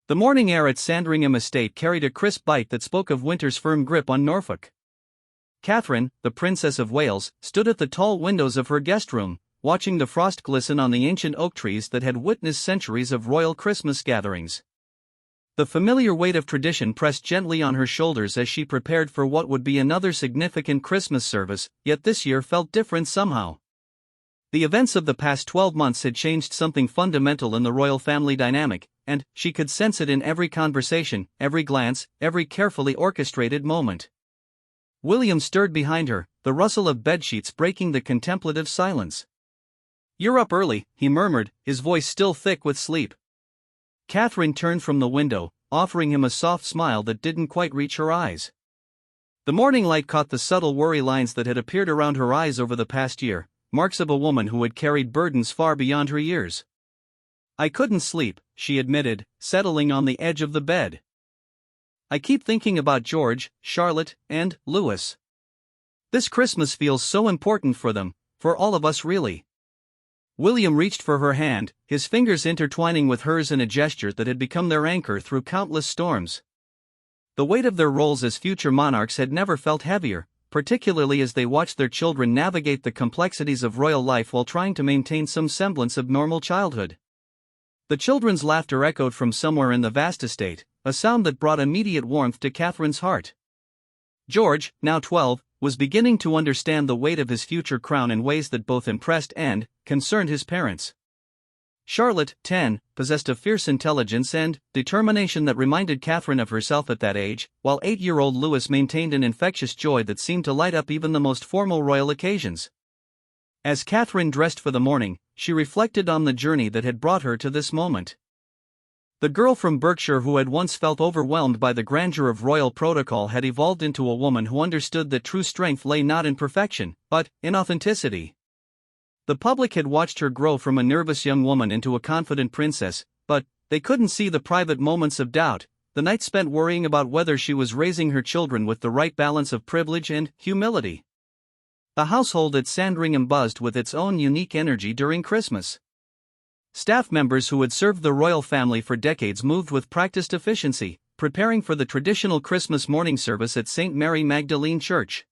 The morning air at Sandringham estate carried a crisp bite that spoke of winter's firm grip on Norfolk. Catherine, the Princess of Wales, stood at the tall windows of her guest room, watching the frost glisten on the ancient oak trees that had witnessed centuries of royal Christmas gatherings. The familiar weight of tradition pressed gently on her shoulders as she prepared for what would be another significant Christmas service, yet this year felt different somehow. The events of the past 12 months had changed something fundamental in the royal family dynamic, and she could sense it in every conversation, every glance, every carefully orchestrated moment. William stirred behind her, the rustle of bedsheets breaking the contemplative silence. "You're up early," he murmured, his voice still thick with sleep. Catherine turned from the window, offering him a soft smile that didn't quite reach her eyes. The morning light caught the subtle worry lines that had appeared around her eyes over the past year, marks of a woman who had carried burdens far beyond her years. "I couldn't sleep," she admitted, settling on the edge of the bed. "I keep thinking about George, Charlotte, and Louis. This Christmas feels so important for them, for all of us really." William reached for her hand, his fingers intertwining with hers in a gesture that had become their anchor through countless storms. The weight of their roles as future monarchs had never felt heavier, particularly as they watched their children navigate the complexities of royal life while trying to maintain some semblance of normal childhood. The children's laughter echoed from somewhere in the vast estate, a sound that brought immediate warmth to Catherine's heart. George, now 12, was beginning to understand the weight of his future crown in ways that both impressed and concerned his parents. Charlotte, 10, possessed a fierce intelligence and determination that reminded Catherine of herself at that age, while 8-year-old Louis maintained an infectious joy that seemed to light up even the most formal royal occasions. As Catherine dressed for the morning, she reflected on the journey that had brought her to this moment. The girl from Berkshire who had once felt overwhelmed by the grandeur of royal protocol had evolved into a woman who understood that true strength lay not in perfection, but in authenticity. The public had watched her grow from a nervous young woman into a confident princess, but they couldn't see the private moments of doubt, the nights spent worrying about whether she was raising her children with the right balance of privilege and humility. The household at Sandringham buzzed with its own unique energy during Christmas. Staff members who had served the royal family for decades moved with practiced efficiency, preparing for the traditional Christmas morning service at St. Mary Magdalene Church.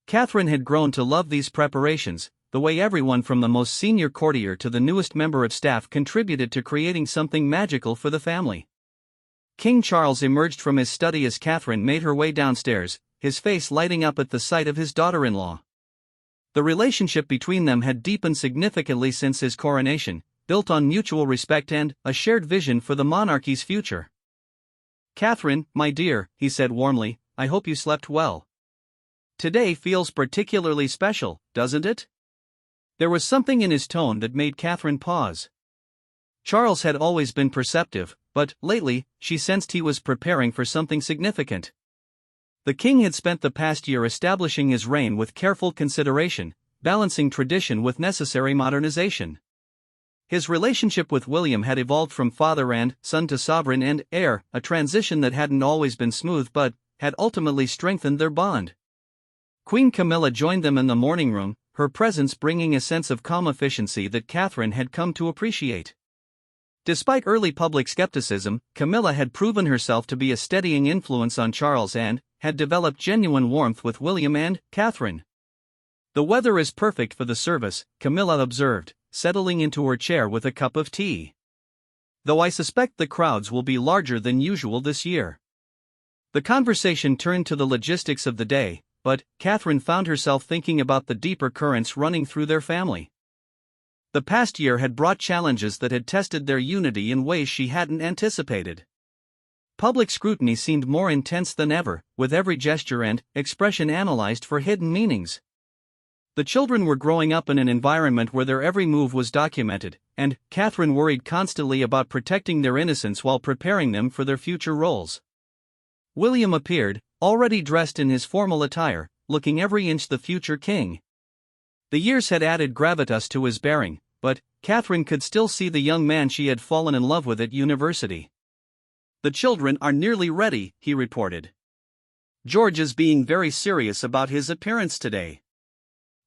Catherine had grown to love these preparations, the way everyone from the most senior courtier to the newest member of staff contributed to creating something magical for the family. King Charles emerged from his study as Catherine made her way downstairs, his face lighting up at the sight of his daughter-in-law. The relationship between them had deepened significantly since his coronation, built on mutual respect and a shared vision for the monarchy's future. "Catherine, my dear," he said warmly, "I hope you slept well. Today feels particularly special, doesn't it?" There was something in his tone that made Catherine pause. Charles had always been perceptive, but lately, she sensed he was preparing for something significant. The king had spent the past year establishing his reign with careful consideration, balancing tradition with necessary modernization. His relationship with William had evolved from father and son to sovereign and heir, a transition that hadn't always been smooth but had ultimately strengthened their bond. Queen Camilla joined them in the morning room, her presence bringing a sense of calm efficiency that Catherine had come to appreciate. Despite early public skepticism, Camilla had proven herself to be a steadying influence on Charles and had developed genuine warmth with William and Catherine. "The weather is perfect for the service," Camilla observed, settling into her chair with a cup of tea. "Though I suspect the crowds will be larger than usual this year." The conversation turned to the logistics of the day, but Catherine found herself thinking about the deeper currents running through their family. The past year had brought challenges that had tested their unity in ways she hadn't anticipated. Public scrutiny seemed more intense than ever, with every gesture and expression analyzed for hidden meanings. The children were growing up in an environment where their every move was documented, and Catherine worried constantly about protecting their innocence while preparing them for their future roles. William appeared, already dressed in his formal attire, looking every inch the future king. The years had added gravitas to his bearing, but Catherine could still see the young man she had fallen in love with at university. "The children are nearly ready," he reported. "George is being very serious about his appearance today.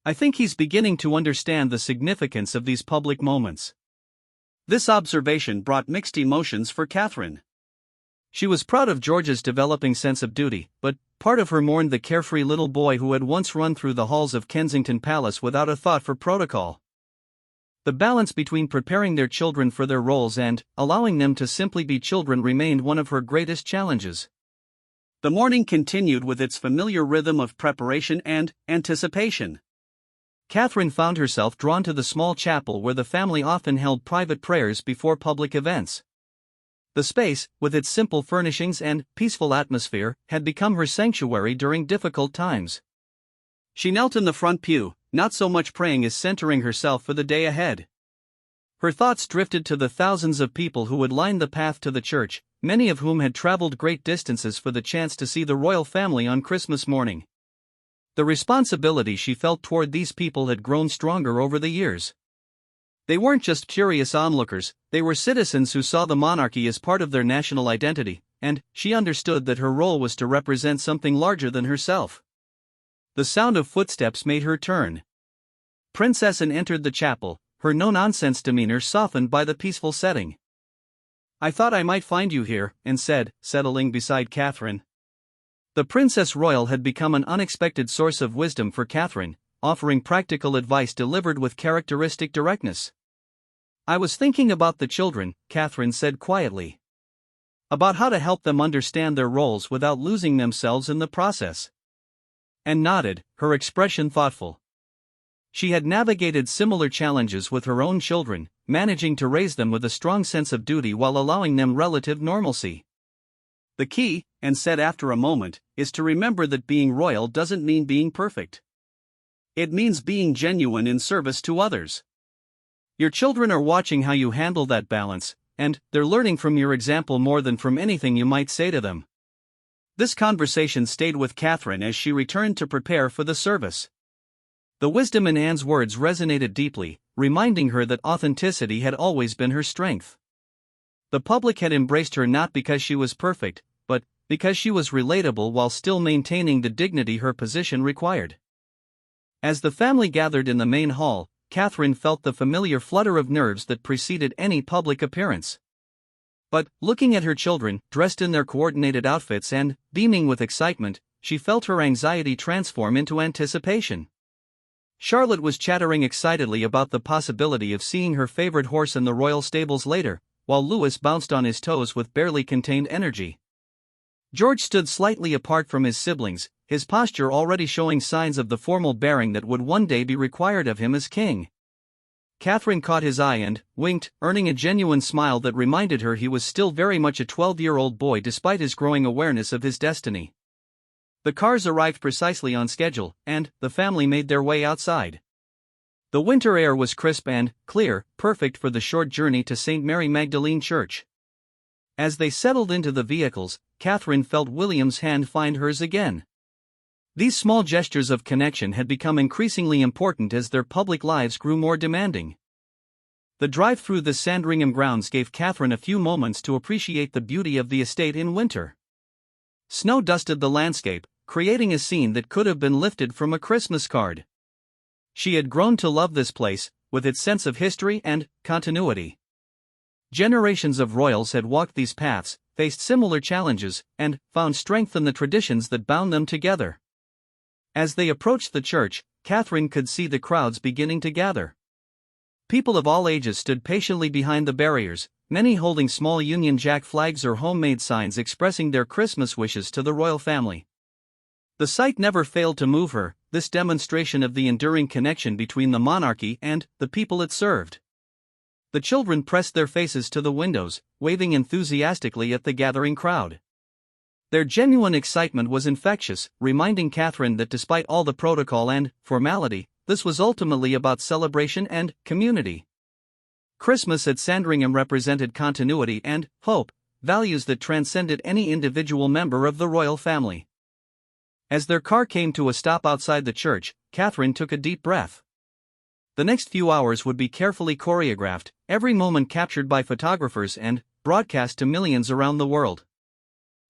I think he's beginning to understand the significance of these public moments." This observation brought mixed emotions for Catherine. She was proud of George's developing sense of duty, but part of her mourned the carefree little boy who had once run through the halls of Kensington Palace without a thought for protocol. The balance between preparing their children for their roles and allowing them to simply be children remained one of her greatest challenges. The morning continued with its familiar rhythm of preparation and anticipation. Catherine found herself drawn to the small chapel where the family often held private prayers before public events. The space, with its simple furnishings and peaceful atmosphere, had become her sanctuary during difficult times. She knelt in the front pew, not so much praying as centering herself for the day ahead. Her thoughts drifted to the thousands of people who would line the path to the church, many of whom had traveled great distances for the chance to see the royal family on Christmas morning. The responsibility she felt toward these people had grown stronger over the years. They weren't just curious onlookers, they were citizens who saw the monarchy as part of their national identity, and she understood that her role was to represent something larger than herself. The sound of footsteps made her turn. Princess Anne entered the chapel, her no-nonsense demeanor softened by the peaceful setting. "I thought I might find you here," Anne said, settling beside Catherine. The Princess Royal had become an unexpected source of wisdom for Catherine, offering practical advice delivered with characteristic directness. "I was thinking about the children," Catherine said quietly. "About how to help them understand their roles without losing themselves in the process." Anne nodded, her expression thoughtful. She had navigated similar challenges with her own children, managing to raise them with a strong sense of duty while allowing them relative normalcy. "The key," Anne said after a moment, "is to remember that being royal doesn't mean being perfect. It means being genuine in service to others. Your children are watching how you handle that balance, and they're learning from your example more than from anything you might say to them." This conversation stayed with Catherine as she returned to prepare for the service. The wisdom in Anne's words resonated deeply, reminding her that authenticity had always been her strength. The public had embraced her not because she was perfect, but because she was relatable while still maintaining the dignity her position required. As the family gathered in the main hall, Catherine felt the familiar flutter of nerves that preceded any public appearance. But, looking at her children, dressed in their coordinated outfits and beaming with excitement, she felt her anxiety transform into anticipation. Charlotte was chattering excitedly about the possibility of seeing her favorite horse in the royal stables later, while Louis bounced on his toes with barely contained energy. George stood slightly apart from his siblings, his posture already showing signs of the formal bearing that would one day be required of him as king. Catherine caught his eye and winked, earning a genuine smile that reminded her he was still very much a 12-year-old boy despite his growing awareness of his destiny. The cars arrived precisely on schedule, and the family made their way outside. The winter air was crisp and clear, perfect for the short journey to St. Mary Magdalene Church. As they settled into the vehicles, Catherine felt William's hand find hers again. These small gestures of connection had become increasingly important as their public lives grew more demanding. The drive through the Sandringham grounds gave Catherine a few moments to appreciate the beauty of the estate in winter. Snow dusted the landscape, creating a scene that could have been lifted from a Christmas card. She had grown to love this place, with its sense of history and continuity. Generations of royals had walked these paths, faced similar challenges, and found strength in the traditions that bound them together. As they approached the church, Catherine could see the crowds beginning to gather. People of all ages stood patiently behind the barriers, many holding small Union Jack flags or homemade signs expressing their Christmas wishes to the royal family. The sight never failed to move her, this demonstration of the enduring connection between the monarchy and the people it served. The children pressed their faces to the windows, waving enthusiastically at the gathering crowd. Their genuine excitement was infectious, reminding Catherine that despite all the protocol and formality, this was ultimately about celebration and community. Christmas at Sandringham represented continuity and hope, values that transcended any individual member of the royal family. As their car came to a stop outside the church, Catherine took a deep breath. The next few hours would be carefully choreographed, every moment captured by photographers and broadcast to millions around the world.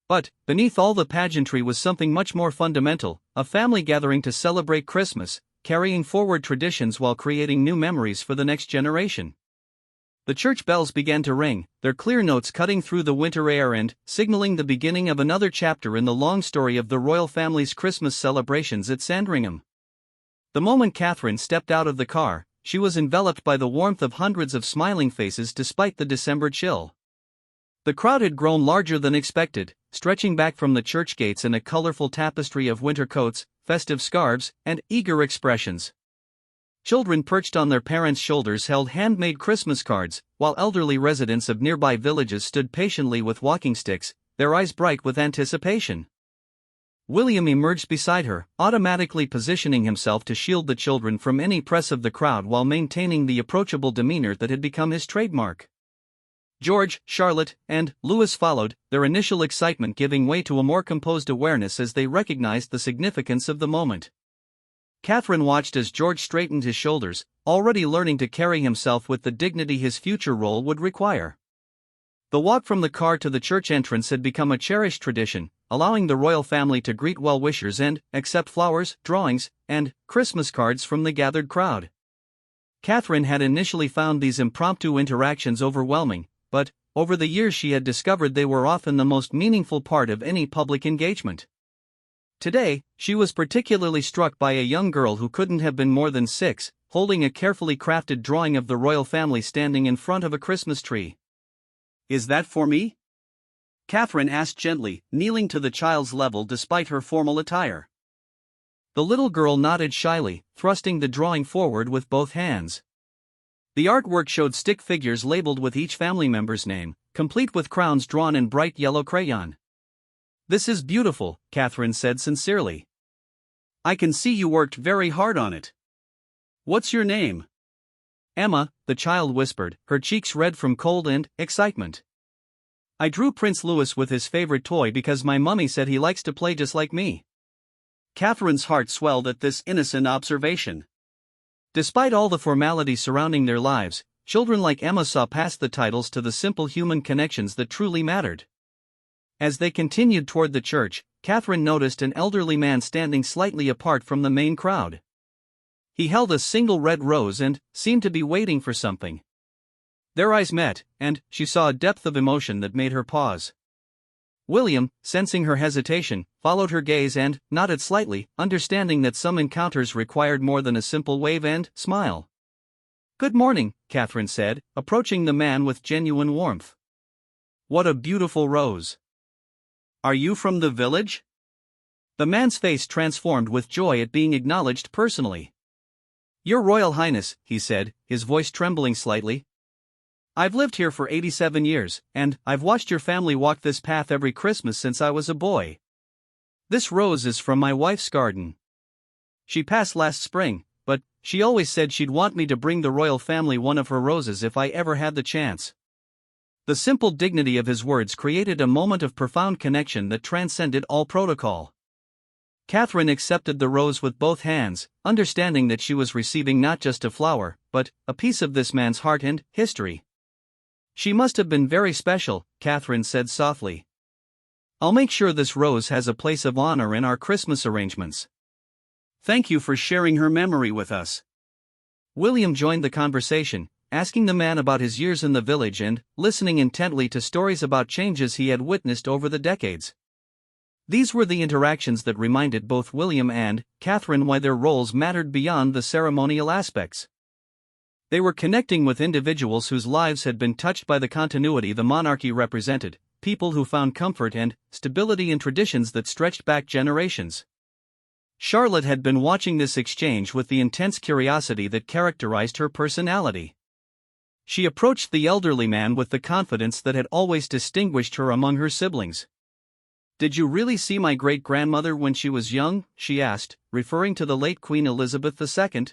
But, beneath all the pageantry was something much more fundamental, a family gathering to celebrate Christmas, carrying forward traditions while creating new memories for the next generation. The church bells began to ring, their clear notes cutting through the winter air and signaling the beginning of another chapter in the long story of the royal family's Christmas celebrations at Sandringham. The moment Catherine stepped out of the car, she was enveloped by the warmth of hundreds of smiling faces despite the December chill. The crowd had grown larger than expected, stretching back from the church gates in a colorful tapestry of winter coats, festive scarves, and eager expressions. Children perched on their parents' shoulders held handmade Christmas cards, while elderly residents of nearby villages stood patiently with walking sticks, their eyes bright with anticipation. William emerged beside her, automatically positioning himself to shield the children from any press of the crowd while maintaining the approachable demeanor that had become his trademark. George, Charlotte, and Louis followed, their initial excitement giving way to a more composed awareness as they recognized the significance of the moment. Catherine watched as George straightened his shoulders, already learning to carry himself with the dignity his future role would require. The walk from the car to the church entrance had become a cherished tradition, allowing the royal family to greet well-wishers and accept flowers, drawings, and Christmas cards from the gathered crowd. Catherine had initially found these impromptu interactions overwhelming, but over the years she had discovered they were often the most meaningful part of any public engagement. Today, she was particularly struck by a young girl who couldn't have been more than 6, holding a carefully crafted drawing of the royal family standing in front of a Christmas tree. "Is that for me?" Catherine asked gently, kneeling to the child's level despite her formal attire. The little girl nodded shyly, thrusting the drawing forward with both hands. The artwork showed stick figures labeled with each family member's name, complete with crowns drawn in bright yellow crayon. "This is beautiful," Catherine said sincerely. "I can see you worked very hard on it. What's your name?" "Emma," the child whispered, her cheeks red from cold and excitement. "I drew Prince Louis with his favorite toy because my mummy said he likes to play just like me." Catherine's heart swelled at this innocent observation. Despite all the formality surrounding their lives, children like Emma saw past the titles to the simple human connections that truly mattered. As they continued toward the church, Catherine noticed an elderly man standing slightly apart from the main crowd. He held a single red rose and seemed to be waiting for something. Their eyes met, and she saw a depth of emotion that made her pause. William, sensing her hesitation, followed her gaze and nodded slightly, understanding that some encounters required more than a simple wave and smile. "Good morning," Catherine said, approaching the man with genuine warmth. "What a beautiful rose. Are you from the village?" The man's face transformed with joy at being acknowledged personally. "Your Royal Highness," he said, his voice trembling slightly. "I've lived here for 87 years, and I've watched your family walk this path every Christmas since I was a boy. This rose is from my wife's garden. She passed last spring, but she always said she'd want me to bring the royal family one of her roses if I ever had the chance." The simple dignity of his words created a moment of profound connection that transcended all protocol. Catherine accepted the rose with both hands, understanding that she was receiving not just a flower, but a piece of this man's heart and history. "She must have been very special," Catherine said softly. "I'll make sure this rose has a place of honor in our Christmas arrangements. Thank you for sharing her memory with us." William joined the conversation, asking the man about his years in the village and listening intently to stories about changes he had witnessed over the decades. These were the interactions that reminded both William and Catherine why their roles mattered beyond the ceremonial aspects. They were connecting with individuals whose lives had been touched by the continuity the monarchy represented, people who found comfort and stability in traditions that stretched back generations. Charlotte had been watching this exchange with the intense curiosity that characterized her personality. She approached the elderly man with the confidence that had always distinguished her among her siblings. "Did you really see my great-grandmother when she was young?" she asked, referring to the late Queen Elizabeth II.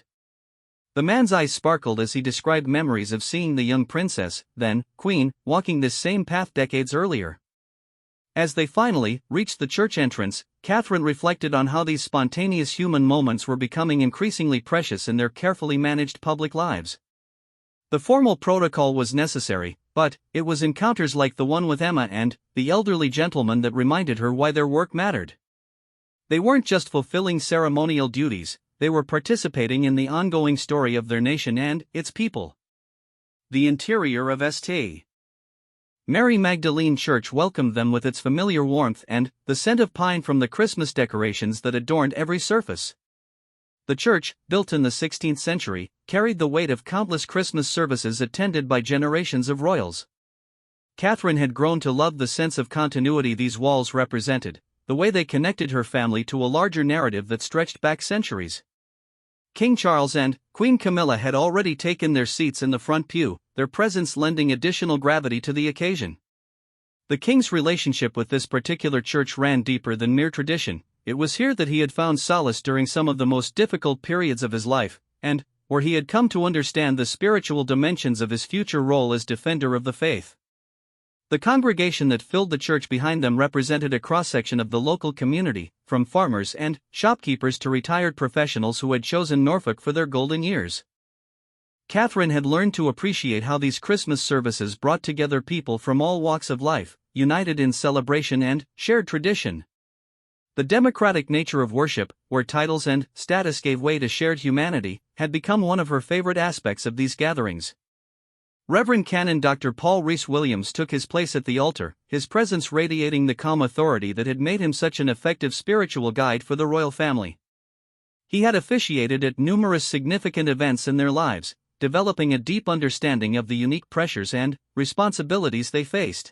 The man's eyes sparkled as he described memories of seeing the young princess, then queen, walking this same path decades earlier. As they finally reached the church entrance, Catherine reflected on how these spontaneous human moments were becoming increasingly precious in their carefully managed public lives. The formal protocol was necessary, but it was encounters like the one with Emma and the elderly gentleman that reminded her why their work mattered. They weren't just fulfilling ceremonial duties, they were participating in the ongoing story of their nation and its people. The interior of St. Mary Magdalene Church welcomed them with its familiar warmth and the scent of pine from the Christmas decorations that adorned every surface. The church, built in the 16th century, carried the weight of countless Christmas services attended by generations of royals. Catherine had grown to love the sense of continuity these walls represented, the way they connected her family to a larger narrative that stretched back centuries. King Charles and Queen Camilla had already taken their seats in the front pew, their presence lending additional gravity to the occasion. The king's relationship with this particular church ran deeper than mere tradition. It was here that he had found solace during some of the most difficult periods of his life, and where he had come to understand the spiritual dimensions of his future role as defender of the faith. The congregation that filled the church behind them represented a cross-section of the local community, from farmers and shopkeepers to retired professionals who had chosen Norfolk for their golden years. Catherine had learned to appreciate how these Christmas services brought together people from all walks of life, united in celebration and shared tradition. The democratic nature of worship, where titles and status gave way to shared humanity, had become one of her favorite aspects of these gatherings. Reverend Canon Dr. Paul Rees Williams took his place at the altar, his presence radiating the calm authority that had made him such an effective spiritual guide for the royal family. He had officiated at numerous significant events in their lives, developing a deep understanding of the unique pressures and responsibilities they faced.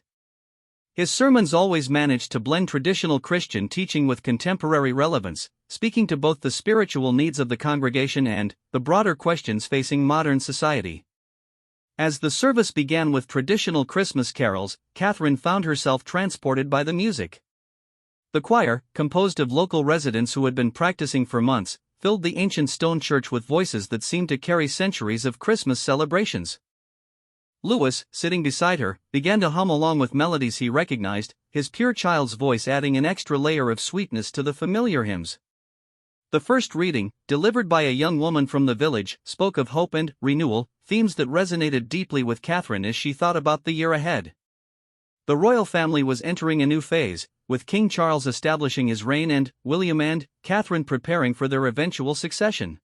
His sermons always managed to blend traditional Christian teaching with contemporary relevance, speaking to both the spiritual needs of the congregation and the broader questions facing modern society. As the service began with traditional Christmas carols, Catherine found herself transported by the music. The choir, composed of local residents who had been practicing for months, filled the ancient stone church with voices that seemed to carry centuries of Christmas celebrations. Louis, sitting beside her, began to hum along with melodies he recognized, his pure child's voice adding an extra layer of sweetness to the familiar hymns. The first reading, delivered by a young woman from the village, spoke of hope and renewal, themes that resonated deeply with Catherine as she thought about the year ahead. The royal family was entering a new phase, with King Charles establishing his reign and William and Catherine preparing for their eventual succession.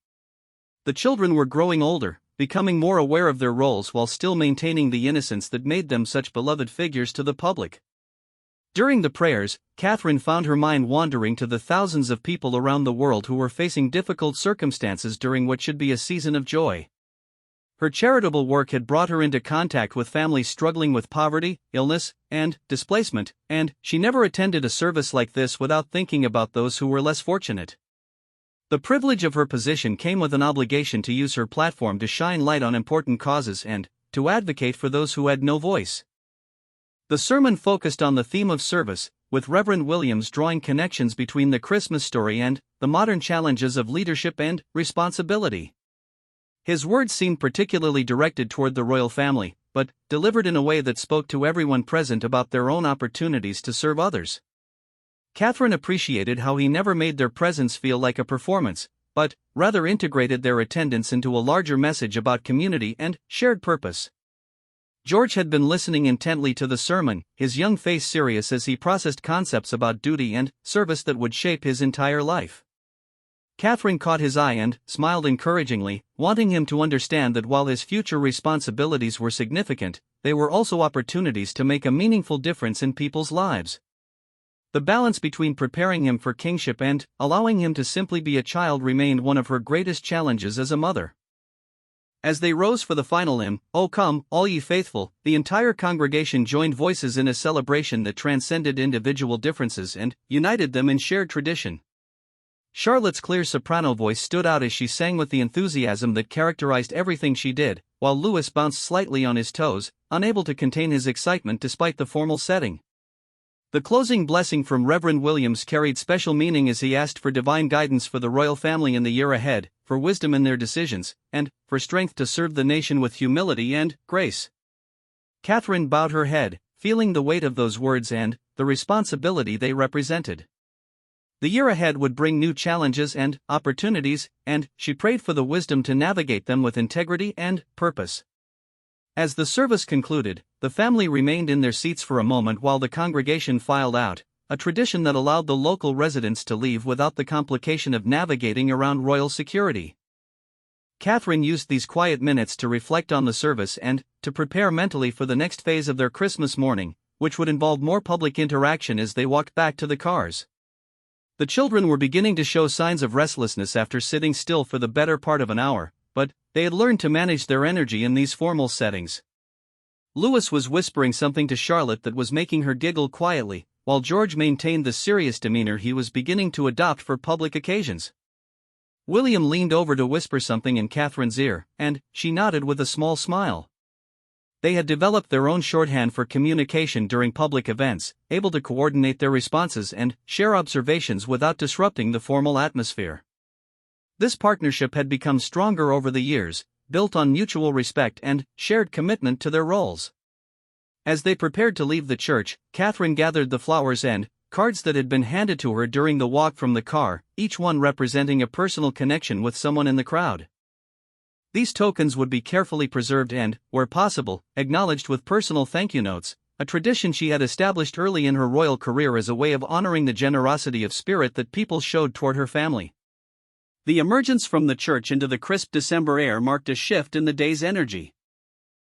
The children were growing older, becoming more aware of their roles while still maintaining the innocence that made them such beloved figures to the public. During the prayers, Catherine found her mind wandering to the thousands of people around the world who were facing difficult circumstances during what should be a season of joy. Her charitable work had brought her into contact with families struggling with poverty, illness, and displacement, and she never attended a service like this without thinking about those who were less fortunate. The privilege of her position came with an obligation to use her platform to shine light on important causes and to advocate for those who had no voice. The sermon focused on the theme of service, with Reverend Williams drawing connections between the Christmas story and the modern challenges of leadership and responsibility. His words seemed particularly directed toward the royal family, but delivered in a way that spoke to everyone present about their own opportunities to serve others. Catherine appreciated how he never made their presence feel like a performance, but rather integrated their attendance into a larger message about community and shared purpose. George had been listening intently to the sermon, his young face serious as he processed concepts about duty and service that would shape his entire life. Catherine caught his eye and smiled encouragingly, wanting him to understand that while his future responsibilities were significant, they were also opportunities to make a meaningful difference in people's lives. The balance between preparing him for kingship and allowing him to simply be a child remained one of her greatest challenges as a mother. As they rose for the final hymn, "O Come, All Ye Faithful," the entire congregation joined voices in a celebration that transcended individual differences and united them in shared tradition. Charlotte's clear soprano voice stood out as she sang with the enthusiasm that characterized everything she did, while Louis bounced slightly on his toes, unable to contain his excitement despite the formal setting. The closing blessing from Reverend Williams carried special meaning as he asked for divine guidance for the royal family in the year ahead, for wisdom in their decisions, and for strength to serve the nation with humility and grace. Catherine bowed her head, feeling the weight of those words and the responsibility they represented. The year ahead would bring new challenges and opportunities, and she prayed for the wisdom to navigate them with integrity and purpose. As the service concluded, the family remained in their seats for a moment while the congregation filed out, a tradition that allowed the local residents to leave without the complication of navigating around royal security. Catherine used these quiet minutes to reflect on the service and to prepare mentally for the next phase of their Christmas morning, which would involve more public interaction as they walked back to the cars. The children were beginning to show signs of restlessness after sitting still for the better part of an hour, but they had learned to manage their energy in these formal settings. Louis was whispering something to Charlotte that was making her giggle quietly, while George maintained the serious demeanor he was beginning to adopt for public occasions. William leaned over to whisper something in Catherine's ear, and she nodded with a small smile. They had developed their own shorthand for communication during public events, able to coordinate their responses and share observations without disrupting the formal atmosphere. This partnership had become stronger over the years, built on mutual respect and shared commitment to their roles. As they prepared to leave the church, Catherine gathered the flowers and cards that had been handed to her during the walk from the car, each one representing a personal connection with someone in the crowd. These tokens would be carefully preserved and, where possible, acknowledged with personal thank you notes, a tradition she had established early in her royal career as a way of honoring the generosity of spirit that people showed toward her family. The emergence from the church into the crisp December air marked a shift in the day's energy.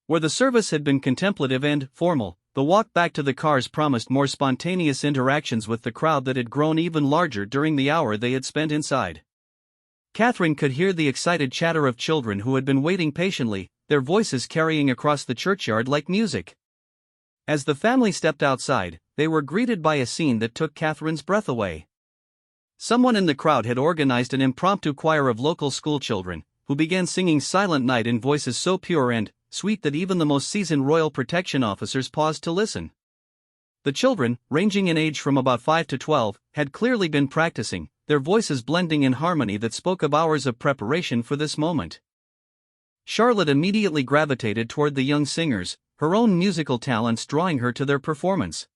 Where the service had been contemplative and formal, the walk back to the cars promised more spontaneous interactions with the crowd that had grown even larger during the hour they had spent inside. Catherine could hear the excited chatter of children who had been waiting patiently, their voices carrying across the churchyard like music. As the family stepped outside, they were greeted by a scene that took Catherine's breath away. Someone in the crowd had organized an impromptu choir of local schoolchildren, who began singing Silent Night in voices so pure and sweet that even the most seasoned royal protection officers paused to listen. The children, ranging in age from about 5 to 12, had clearly been practicing, their voices blending in harmony that spoke of hours of preparation for this moment. Charlotte immediately gravitated toward the young singers, her own musical talents drawing her to their performance.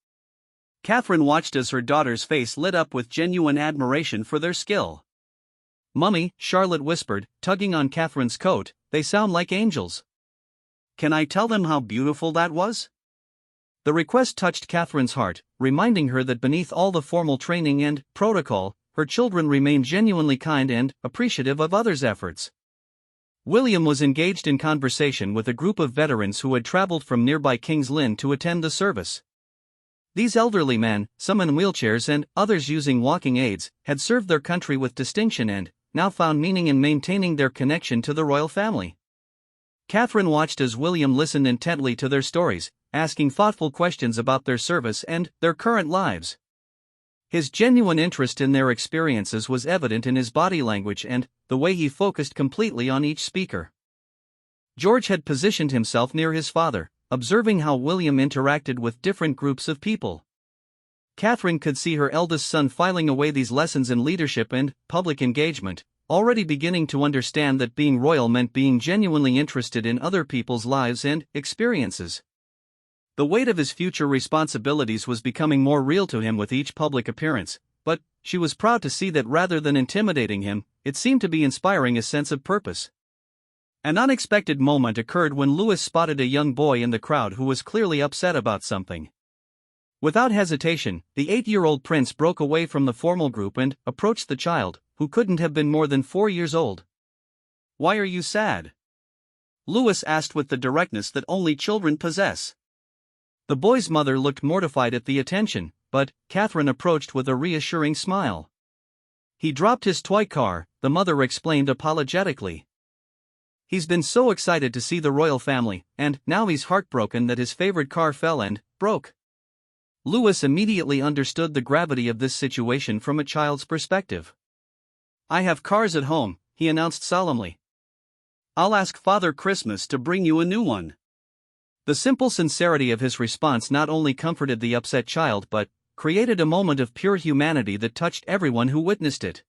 Catherine watched as her daughter's face lit up with genuine admiration for their skill. "Mummy," Charlotte whispered, tugging on Catherine's coat, "they sound like angels." "Can I tell them how beautiful that was?" The request touched Catherine's heart, reminding her that beneath all the formal training and protocol, her children remained genuinely kind and appreciative of others' efforts. William was engaged in conversation with a group of veterans who had traveled from nearby King's Lynn to attend the service. These elderly men, some in wheelchairs and others using walking aids, had served their country with distinction and now found meaning in maintaining their connection to the royal family. Catherine watched as William listened intently to their stories, asking thoughtful questions about their service and their current lives. His genuine interest in their experiences was evident in his body language and the way he focused completely on each speaker. George had positioned himself near his father, observing how William interacted with different groups of people. Catherine could see her eldest son filing away these lessons in leadership and public engagement, already beginning to understand that being royal meant being genuinely interested in other people's lives and experiences. The weight of his future responsibilities was becoming more real to him with each public appearance, but she was proud to see that rather than intimidating him, it seemed to be inspiring a sense of purpose. An unexpected moment occurred when Louis spotted a young boy in the crowd who was clearly upset about something. Without hesitation, the 8-year-old prince broke away from the formal group and approached the child, who couldn't have been more than 4 years old. "Why are you sad?" Louis asked with the directness that only children possess. The boy's mother looked mortified at the attention, but Catherine approached with a reassuring smile. "He dropped his toy car," the mother explained apologetically. "He's been so excited to see the royal family, and now he's heartbroken that his favorite car fell and broke." Louis immediately understood the gravity of this situation from a child's perspective. "I have cars at home," he announced solemnly. "I'll ask Father Christmas to bring you a new one." The simple sincerity of his response not only comforted the upset child but created a moment of pure humanity that touched everyone who witnessed it.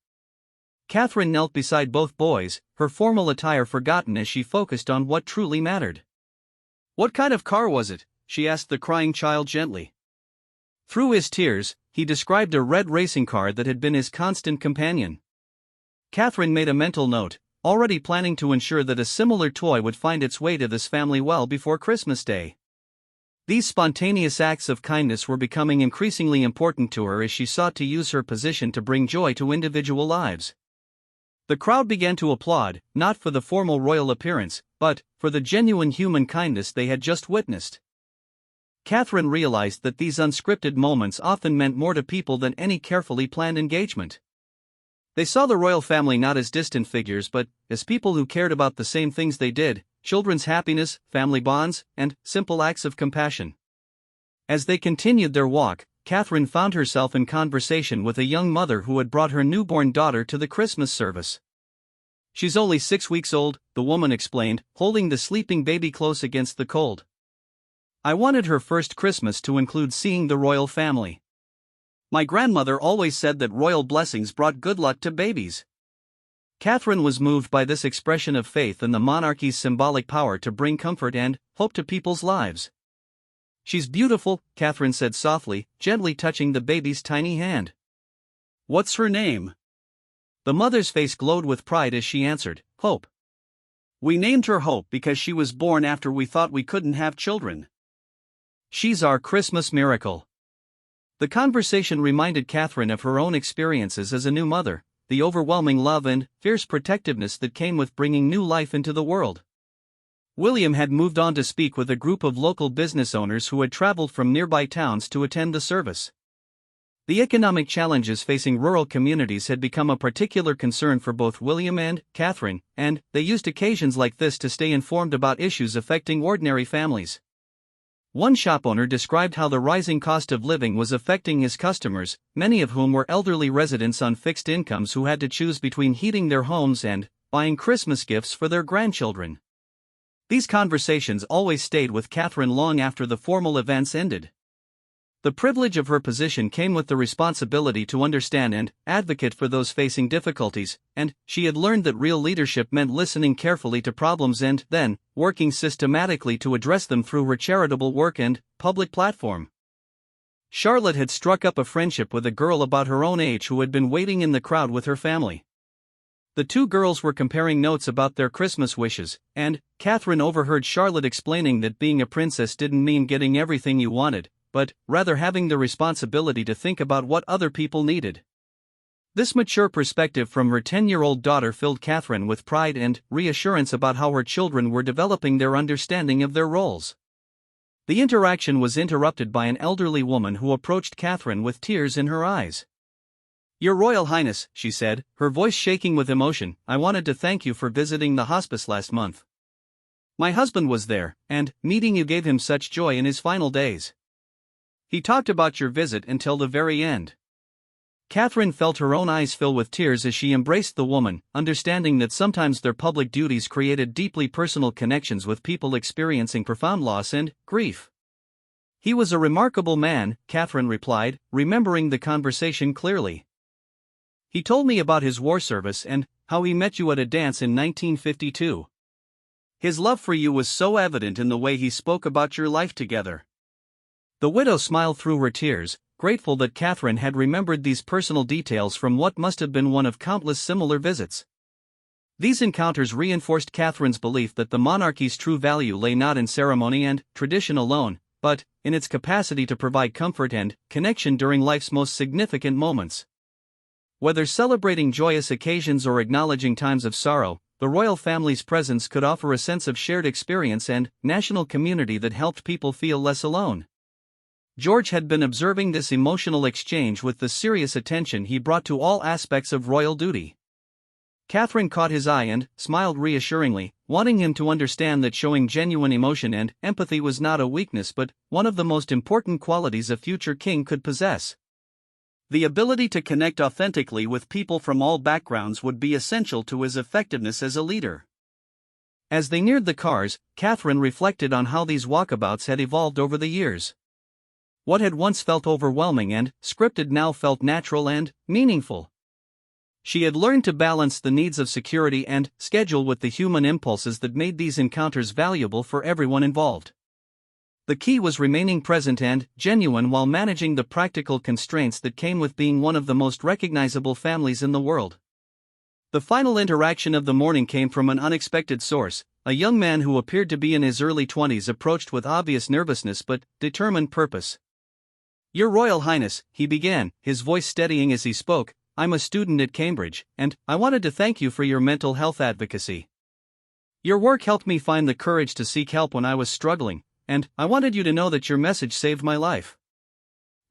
Catherine knelt beside both boys, her formal attire forgotten as she focused on what truly mattered. "What kind of car was it?" she asked the crying child gently. Through his tears, he described a red racing car that had been his constant companion. Catherine made a mental note, already planning to ensure that a similar toy would find its way to this family well before Christmas Day. These spontaneous acts of kindness were becoming increasingly important to her as she sought to use her position to bring joy to individual lives. The crowd began to applaud, not for the formal royal appearance, but for the genuine human kindness they had just witnessed. Catherine realized that these unscripted moments often meant more to people than any carefully planned engagement. They saw the royal family not as distant figures but as people who cared about the same things they did: children's happiness, family bonds, and simple acts of compassion. As they continued their walk, Catherine found herself in conversation with a young mother who had brought her newborn daughter to the Christmas service. "She's only 6 weeks old," the woman explained, holding the sleeping baby close against the cold. "I wanted her first Christmas to include seeing the royal family. My grandmother always said that royal blessings brought good luck to babies." Catherine was moved by this expression of faith in the monarchy's symbolic power to bring comfort and hope to people's lives. "She's beautiful," Catherine said softly, gently touching the baby's tiny hand. "What's her name?" The mother's face glowed with pride as she answered, "Hope. We named her Hope because she was born after we thought we couldn't have children. She's our Christmas miracle." The conversation reminded Catherine of her own experiences as a new mother, the overwhelming love and fierce protectiveness that came with bringing new life into the world. William had moved on to speak with a group of local business owners who had traveled from nearby towns to attend the service. The economic challenges facing rural communities had become a particular concern for both William and Catherine, and they used occasions like this to stay informed about issues affecting ordinary families. One shop owner described how the rising cost of living was affecting his customers, many of whom were elderly residents on fixed incomes who had to choose between heating their homes and buying Christmas gifts for their grandchildren. These conversations always stayed with Catherine long after the formal events ended. The privilege of her position came with the responsibility to understand and advocate for those facing difficulties, and she had learned that real leadership meant listening carefully to problems and then working systematically to address them through her charitable work and public platform. Charlotte had struck up a friendship with a girl about her own age who had been waiting in the crowd with her family. The two girls were comparing notes about their Christmas wishes, and Catherine overheard Charlotte explaining that being a princess didn't mean getting everything you wanted, but rather having the responsibility to think about what other people needed. This mature perspective from her 10-year-old daughter filled Catherine with pride and reassurance about how her children were developing their understanding of their roles. The interaction was interrupted by an elderly woman who approached Catherine with tears in her eyes. "Your Royal Highness," she said, her voice shaking with emotion, "I wanted to thank you for visiting the hospice last month. My husband was there, and meeting you gave him such joy in his final days. He talked about your visit until the very end." Catherine felt her own eyes fill with tears as she embraced the woman, understanding that sometimes their public duties created deeply personal connections with people experiencing profound loss and grief. "He was a remarkable man," Catherine replied, remembering the conversation clearly. "He told me about his war service and how he met you at a dance in 1952. His love for you was so evident in the way he spoke about your life together." The widow smiled through her tears, grateful that Catherine had remembered these personal details from what must have been one of countless similar visits. These encounters reinforced Catherine's belief that the monarchy's true value lay not in ceremony and tradition alone, but in its capacity to provide comfort and connection during life's most significant moments. Whether celebrating joyous occasions or acknowledging times of sorrow, the royal family's presence could offer a sense of shared experience and national community that helped people feel less alone. George had been observing this emotional exchange with the serious attention he brought to all aspects of royal duty. Catherine caught his eye and smiled reassuringly, wanting him to understand that showing genuine emotion and empathy was not a weakness but one of the most important qualities a future king could possess. The ability to connect authentically with people from all backgrounds would be essential to his effectiveness as a leader. As they neared the cars, Catherine reflected on how these walkabouts had evolved over the years. What had once felt overwhelming and scripted now felt natural and meaningful. She had learned to balance the needs of security and schedule with the human impulses that made these encounters valuable for everyone involved. The key was remaining present and genuine while managing the practical constraints that came with being one of the most recognizable families in the world. The final interaction of the morning came from an unexpected source. A young man who appeared to be in his early 20s approached with obvious nervousness but determined purpose. "Your Royal Highness," he began, his voice steadying as he spoke, I'm a student at Cambridge, and I wanted to thank you for your mental health advocacy. Your work helped me find the courage to seek help when I was struggling, and I wanted you to know that your message saved my life."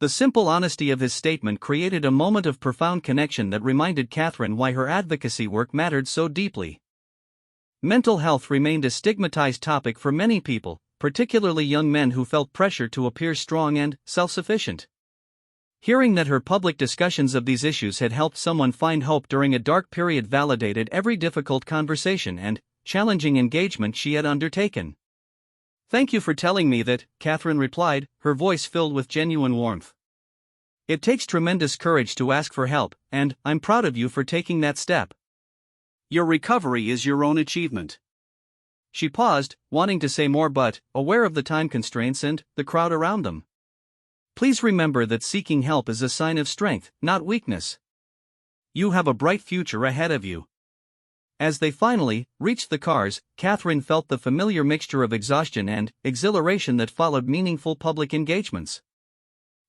The simple honesty of his statement created a moment of profound connection that reminded Catherine why her advocacy work mattered so deeply. Mental health remained a stigmatized topic for many people, particularly young men who felt pressure to appear strong and self-sufficient. Hearing that her public discussions of these issues had helped someone find hope during a dark period validated every difficult conversation and challenging engagement she had undertaken. "Thank you for telling me that," Catherine replied, her voice filled with genuine warmth. "It takes tremendous courage to ask for help, and I'm proud of you for taking that step. Your recovery is your own achievement." She paused, wanting to say more but aware of the time constraints and the crowd around them. "Please remember that seeking help is a sign of strength, not weakness. You have a bright future ahead of you." As they finally reached the cars, Catherine felt the familiar mixture of exhaustion and exhilaration that followed meaningful public engagements.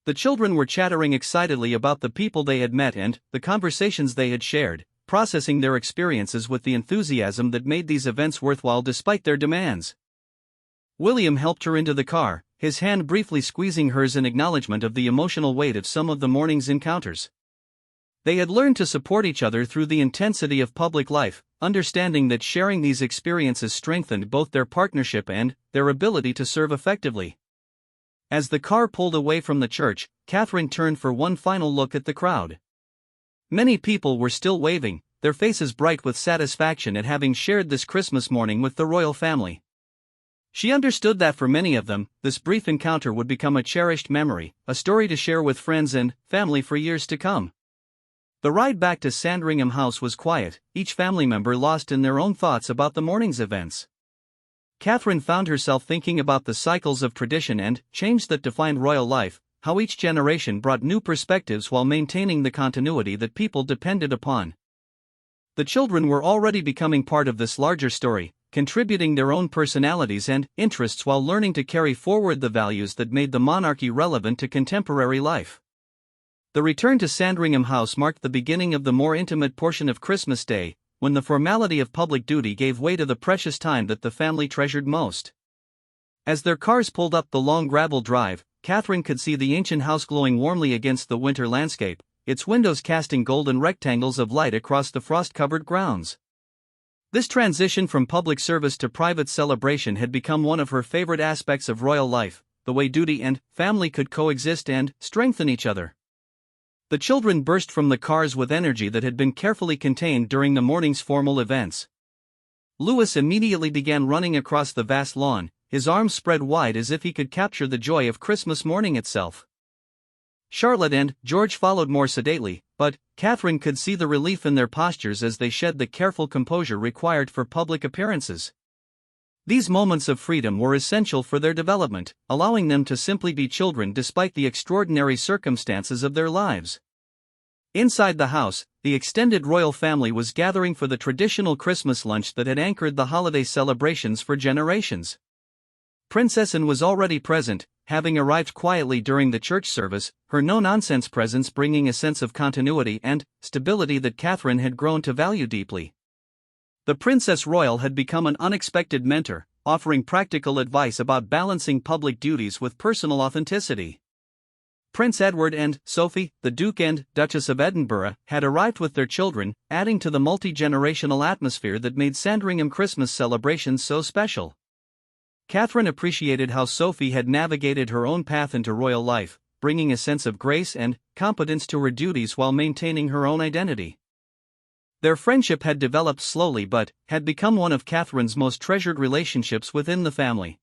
The children were chattering excitedly about the people they had met and the conversations they had shared, processing their experiences with the enthusiasm that made these events worthwhile despite their demands. William helped her into the car, his hand briefly squeezing hers in acknowledgement of the emotional weight of some of the morning's encounters. They had learned to support each other through the intensity of public life, understanding that sharing these experiences strengthened both their partnership and their ability to serve effectively. As the car pulled away from the church, Catherine turned for one final look at the crowd. Many people were still waving, their faces bright with satisfaction at having shared this Christmas morning with the royal family. She understood that for many of them, this brief encounter would become a cherished memory, a story to share with friends and family for years to come. The ride back to Sandringham House was quiet, each family member lost in their own thoughts about the morning's events. Catherine found herself thinking about the cycles of tradition and change that defined royal life, how each generation brought new perspectives while maintaining the continuity that people depended upon. The children were already becoming part of this larger story, contributing their own personalities and interests while learning to carry forward the values that made the monarchy relevant to contemporary life. The return to Sandringham House marked the beginning of the more intimate portion of Christmas Day, when the formality of public duty gave way to the precious time that the family treasured most. As their cars pulled up the long gravel drive, Catherine could see the ancient house glowing warmly against the winter landscape, its windows casting golden rectangles of light across the frost-covered grounds. This transition from public service to private celebration had become one of her favorite aspects of royal life, the way duty and family could coexist and strengthen each other. The children burst from the cars with energy that had been carefully contained during the morning's formal events. Louis immediately began running across the vast lawn, his arms spread wide as if he could capture the joy of Christmas morning itself. Charlotte and George followed more sedately, but Catherine could see the relief in their postures as they shed the careful composure required for public appearances. These moments of freedom were essential for their development, allowing them to simply be children despite the extraordinary circumstances of their lives. Inside the house, the extended royal family was gathering for the traditional Christmas lunch that had anchored the holiday celebrations for generations. Princess Anne was already present, having arrived quietly during the church service, her no-nonsense presence bringing a sense of continuity and stability that Catherine had grown to value deeply. The Princess Royal had become an unexpected mentor, offering practical advice about balancing public duties with personal authenticity. Prince Edward and Sophie, the Duke and Duchess of Edinburgh, had arrived with their children, adding to the multi-generational atmosphere that made Sandringham Christmas celebrations so special. Catherine appreciated how Sophie had navigated her own path into royal life, bringing a sense of grace and competence to her duties while maintaining her own identity. Their friendship had developed slowly but had become one of Catherine's most treasured relationships within the family.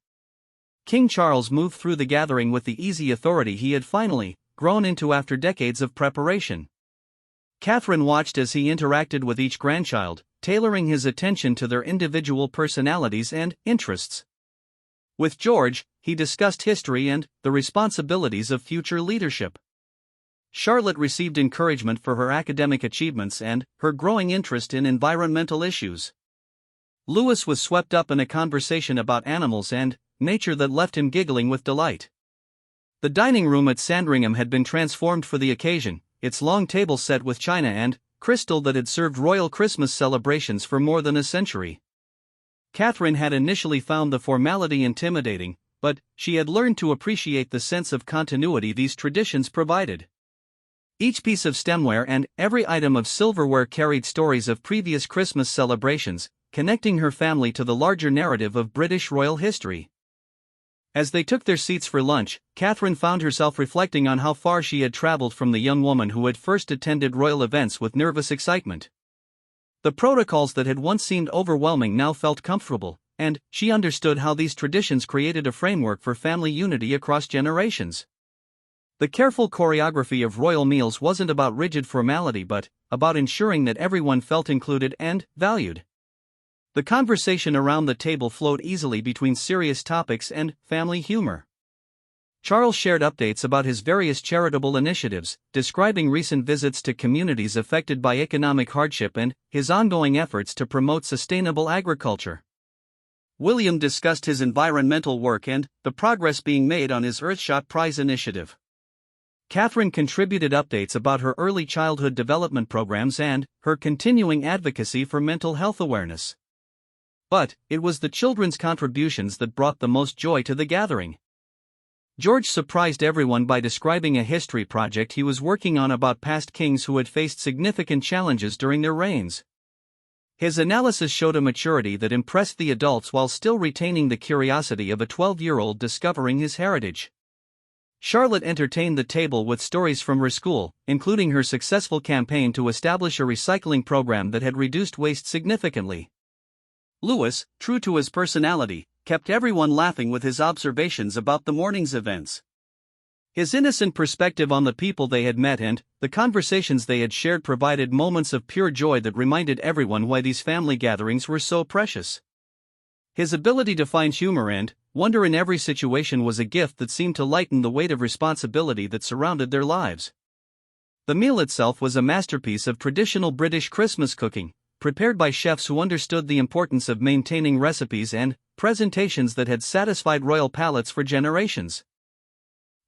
King Charles moved through the gathering with the easy authority he had finally grown into after decades of preparation. Catherine watched as he interacted with each grandchild, tailoring his attention to their individual personalities and interests. With George, he discussed history and the responsibilities of future leadership. Charlotte received encouragement for her academic achievements and her growing interest in environmental issues. Louis was swept up in a conversation about animals and nature that left him giggling with delight. The dining room at Sandringham had been transformed for the occasion, its long table set with china and crystal that had served royal Christmas celebrations for more than a century. Catherine had initially found the formality intimidating, but she had learned to appreciate the sense of continuity these traditions provided. Each piece of stemware and every item of silverware carried stories of previous Christmas celebrations, connecting her family to the larger narrative of British royal history. As they took their seats for lunch, Catherine found herself reflecting on how far she had traveled from the young woman who had first attended royal events with nervous excitement. The protocols that had once seemed overwhelming now felt comfortable, and she understood how these traditions created a framework for family unity across generations. The careful choreography of royal meals wasn't about rigid formality but about ensuring that everyone felt included and valued. The conversation around the table flowed easily between serious topics and family humor. Charles shared updates about his various charitable initiatives, describing recent visits to communities affected by economic hardship and his ongoing efforts to promote sustainable agriculture. William discussed his environmental work and the progress being made on his Earthshot Prize initiative. Catherine contributed updates about her early childhood development programs and her continuing advocacy for mental health awareness. But it was the children's contributions that brought the most joy to the gathering. George surprised everyone by describing a history project he was working on about past kings who had faced significant challenges during their reigns. His analysis showed a maturity that impressed the adults while still retaining the curiosity of a 12-year-old discovering his heritage. Charlotte entertained the table with stories from her school, including her successful campaign to establish a recycling program that had reduced waste significantly. Louis, true to his personality, kept everyone laughing with his observations about the morning's events. His innocent perspective on the people they had met and the conversations they had shared provided moments of pure joy that reminded everyone why these family gatherings were so precious. His ability to find humor and wonder in every situation was a gift that seemed to lighten the weight of responsibility that surrounded their lives. The meal itself was a masterpiece of traditional British Christmas cooking, prepared by chefs who understood the importance of maintaining recipes and presentations that had satisfied royal palates for generations.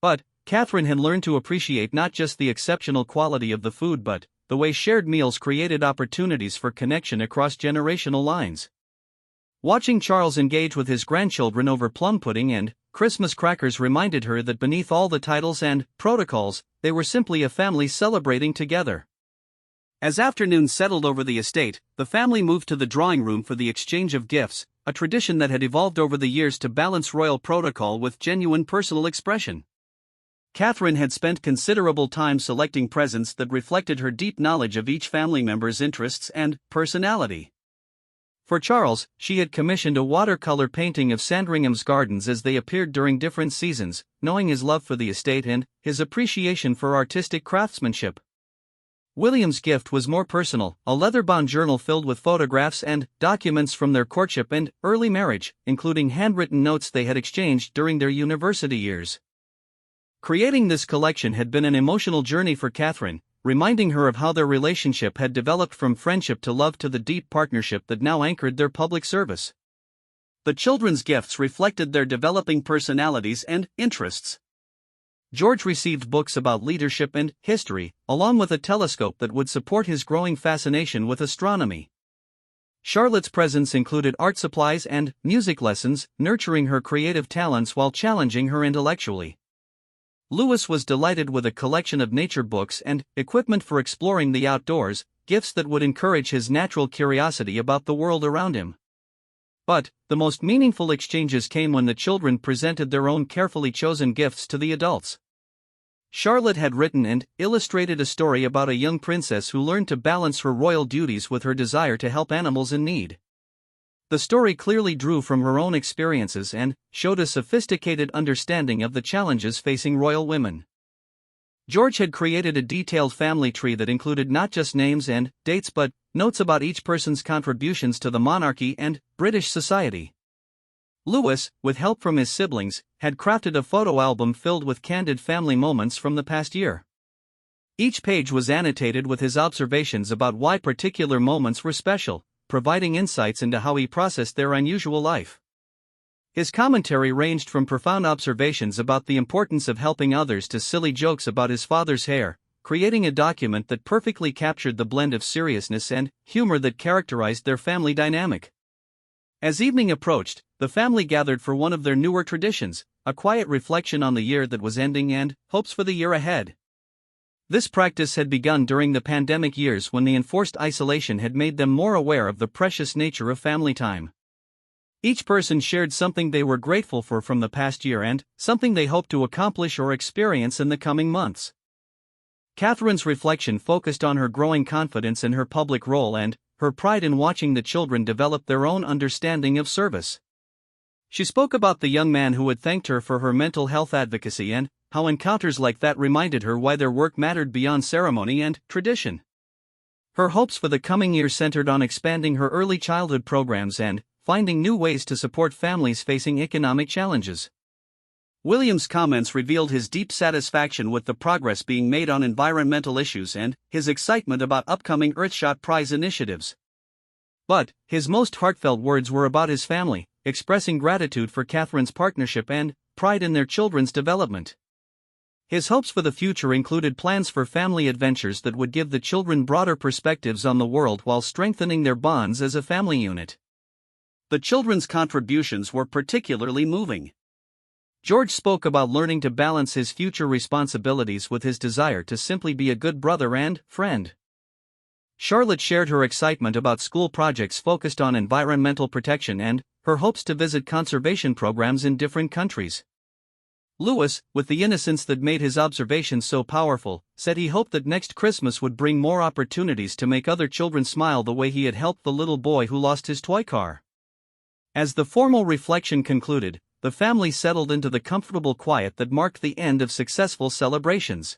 But Catherine had learned to appreciate not just the exceptional quality of the food but the way shared meals created opportunities for connection across generational lines. Watching Charles engage with his grandchildren over plum pudding and Christmas crackers reminded her that beneath all the titles and protocols, they were simply a family celebrating together. As afternoon settled over the estate, the family moved to the drawing room for the exchange of gifts, a tradition that had evolved over the years to balance royal protocol with genuine personal expression. Catherine had spent considerable time selecting presents that reflected her deep knowledge of each family member's interests and personality. For Charles, she had commissioned a watercolor painting of Sandringham's gardens as they appeared during different seasons, knowing his love for the estate and his appreciation for artistic craftsmanship. William's gift was more personal, a leather-bound journal filled with photographs and documents from their courtship and early marriage, including handwritten notes they had exchanged during their university years. Creating this collection had been an emotional journey for Catherine, reminding her of how their relationship had developed from friendship to love to the deep partnership that now anchored their public service. The children's gifts reflected their developing personalities and interests. George received books about leadership and history, along with a telescope that would support his growing fascination with astronomy. Charlotte's presents included art supplies and music lessons, nurturing her creative talents while challenging her intellectually. Louis was delighted with a collection of nature books and equipment for exploring the outdoors, gifts that would encourage his natural curiosity about the world around him. But the most meaningful exchanges came when the children presented their own carefully chosen gifts to the adults. Charlotte had written and illustrated a story about a young princess who learned to balance her royal duties with her desire to help animals in need. The story clearly drew from her own experiences and showed a sophisticated understanding of the challenges facing royal women. George had created a detailed family tree that included not just names and dates but notes about each person's contributions to the monarchy and British society. Louis, with help from his siblings, had crafted a photo album filled with candid family moments from the past year. Each page was annotated with his observations about why particular moments were special, providing insights into how he processed their unusual life. His commentary ranged from profound observations about the importance of helping others to silly jokes about his father's hair, creating a document that perfectly captured the blend of seriousness and humor that characterized their family dynamic. As evening approached, the family gathered for one of their newer traditions, a quiet reflection on the year that was ending and hopes for the year ahead. This practice had begun during the pandemic years when the enforced isolation had made them more aware of the precious nature of family time. Each person shared something they were grateful for from the past year and something they hoped to accomplish or experience in the coming months. Catherine's reflection focused on her growing confidence in her public role and her pride in watching the children develop their own understanding of service. She spoke about the young man who had thanked her for her mental health advocacy and how encounters like that reminded her why their work mattered beyond ceremony and tradition. Her hopes for the coming year centered on expanding her early childhood programs and finding new ways to support families facing economic challenges. William's comments revealed his deep satisfaction with the progress being made on environmental issues and his excitement about upcoming Earthshot Prize initiatives. But his most heartfelt words were about his family, expressing gratitude for Catherine's partnership and pride in their children's development. His hopes for the future included plans for family adventures that would give the children broader perspectives on the world while strengthening their bonds as a family unit. The children's contributions were particularly moving. George spoke about learning to balance his future responsibilities with his desire to simply be a good brother and friend. Charlotte shared her excitement about school projects focused on environmental protection and her hopes to visit conservation programs in different countries. Louis, with the innocence that made his observations so powerful, said he hoped that next Christmas would bring more opportunities to make other children smile the way he had helped the little boy who lost his toy car. As the formal reflection concluded, the family settled into the comfortable quiet that marked the end of successful celebrations.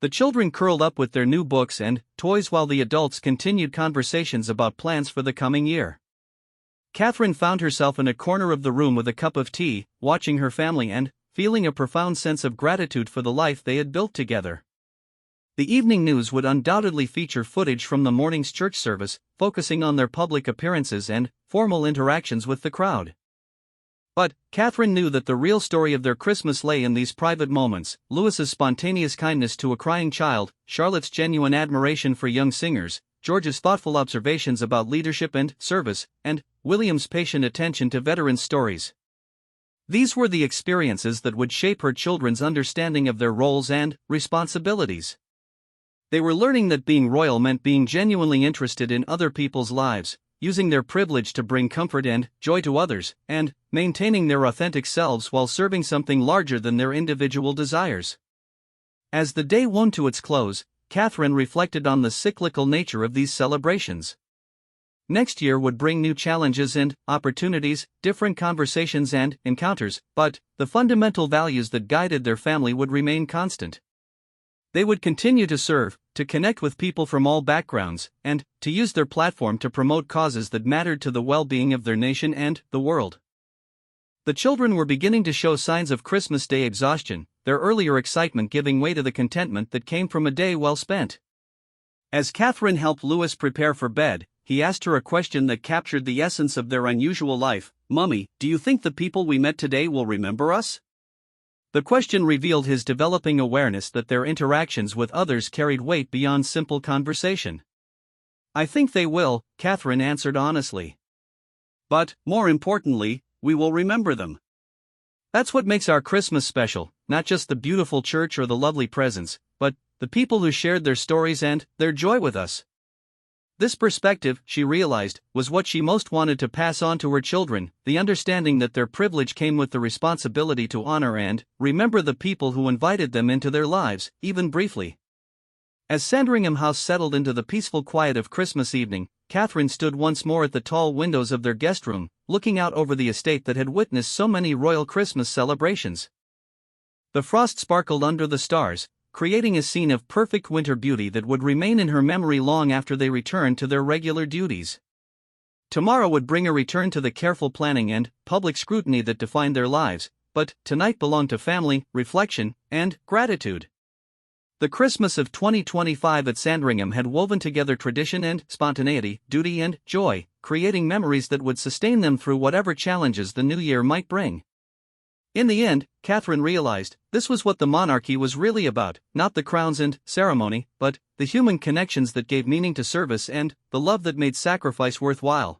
The children curled up with their new books and toys while the adults continued conversations about plans for the coming year. Catherine found herself in a corner of the room with a cup of tea, watching her family and feeling a profound sense of gratitude for the life they had built together. The evening news would undoubtedly feature footage from the morning's church service, focusing on their public appearances and formal interactions with the crowd. But Catherine knew that the real story of their Christmas lay in these private moments: Louis's spontaneous kindness to a crying child, Charlotte's genuine admiration for young singers, George's thoughtful observations about leadership and service, and William's patient attention to veterans' stories. These were the experiences that would shape her children's understanding of their roles and responsibilities. They were learning that being royal meant being genuinely interested in other people's lives, using their privilege to bring comfort and joy to others, and maintaining their authentic selves while serving something larger than their individual desires. As the day wound to its close, Catherine reflected on the cyclical nature of these celebrations. Next year would bring new challenges and opportunities, different conversations and encounters, but the fundamental values that guided their family would remain constant. They would continue to serve, to connect with people from all backgrounds, and to use their platform to promote causes that mattered to the well-being of their nation and the world. The children were beginning to show signs of Christmas Day exhaustion, their earlier excitement giving way to the contentment that came from a day well spent. As Catherine helped Louis prepare for bed, he asked her a question that captured the essence of their unusual life: "Mummy, do you think the people we met today will remember us?" The question revealed his developing awareness that their interactions with others carried weight beyond simple conversation. "I think they will," Catherine answered honestly. "But, more importantly, we will remember them. That's what makes our Christmas special, not just the beautiful church or the lovely presents, but the people who shared their stories and their joy with us." This perspective, she realized, was what she most wanted to pass on to her children, the understanding that their privilege came with the responsibility to honor and remember the people who invited them into their lives, even briefly. As Sandringham House settled into the peaceful quiet of Christmas evening, Catherine stood once more at the tall windows of their guest room, looking out over the estate that had witnessed so many royal Christmas celebrations. The frost sparkled under the stars, creating a scene of perfect winter beauty that would remain in her memory long after they returned to their regular duties. Tomorrow would bring a return to the careful planning and public scrutiny that defined their lives, but tonight belonged to family, reflection, and gratitude. The Christmas of 2025 at Sandringham had woven together tradition and spontaneity, duty and joy, creating memories that would sustain them through whatever challenges the new year might bring. In the end, Catherine realized this was what the monarchy was really about, not the crowns and ceremony, but the human connections that gave meaning to service and the love that made sacrifice worthwhile.